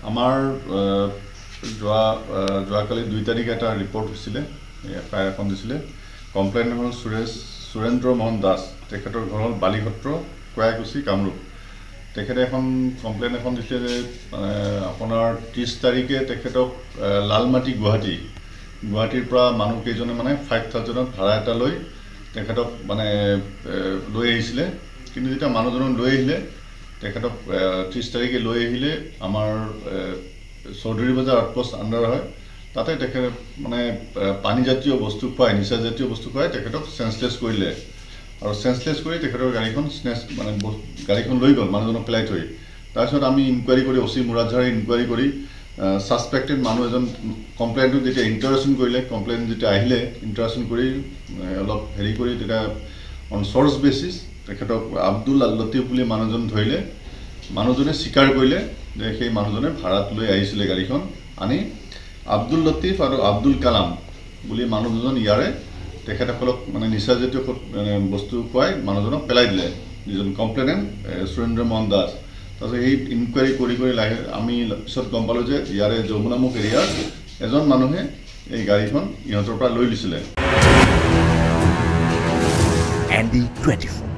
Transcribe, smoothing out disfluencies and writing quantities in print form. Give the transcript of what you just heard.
আমাৰ যোৱাকালি 2 তাৰিখে এটা ৰিপৰ্ট হৈছিলে, এফআইআৰ এখন দিছিলে। কমপ্লেইন হ'ল সুৰেন্দ্ৰ মোহন দাস, তেখেতৰ ঘৰ হ'ল বালিসত্ৰ, কয়াকুছি, কামৰূপ। তেখেতে এখন কমপ্লেইন এখন দিছিলে যে আপোনাৰ 30 তাৰিখে তেখেতক লালমাটি গুৱাহাটীৰ পৰা মানুহ কেইজনে 5,000ত ভাড়া এটা লৈ তেখেতক লৈ আহিছিলে। কিন্তু যেতিয়া মানুহজনক লৈ আহিলে, তেখেতক 30 তাৰিখে লৈ আহিলে আমাৰ চৌধুৰী বজাৰ আউটপোষ্ট আণ্ডাৰ হয়। তাতে তেখেতে পানীজাতীয় বস্তু খুৱাই, নিচাজাতীয় বস্তু খুৱাই তেখেতক চেন্সলেছ কৰিলে। আৰু চেন্সলেছ কৰি তেখেতৰ গাড়ীখন লৈ গ'ল, মানুহজনক পেলাই থৈ। তাৰপিছত আমি ইনকুৱাৰী কৰি অচি মুৰাদঝাৰে ইনকুৱাৰী কৰি ছাছপেক্টেড মানুহ এজন কমপ্লেইনটো যেতিয়া ইণ্টাৰেশ্যন কৰিলে, কমপ্লেইন যেতিয়া আহিলে ইণ্টাৰেশ্যন কৰি অলপ কৰি তেতিয়া অন চ'ৰ্চ বেচিছ তেখেতক আব্দুল লতিফ বুলি মানুহজন ধৰিলে। মানুহজনে স্বীকাৰ কৰিলে যে সেই মানুহজনে ভাড়াত লৈ আহিছিলে গাড়ীখন আনি। আব্দুল লতিফ আৰু আব্দুল কালাম বুলি মানুহ দুজন ইয়াৰে তেখেতসকলক নিচাজাতীয় বস্তু খুৱাই মানুহজনক পেলাই দিলে, যিজন কমপ্লেইনেণ্ট সুৰেন্দ্ৰ মোহন দাস। তাৰপিছত সেই ইনকুৱাৰী কৰি আমি পিছত গম পালোঁ যে ইয়াৰে যমুনামুখ এৰিয়াৰ এজন মানুহে এই গাড়ীখন ইহঁতৰ পৰা লৈ লৈছিলে। ND24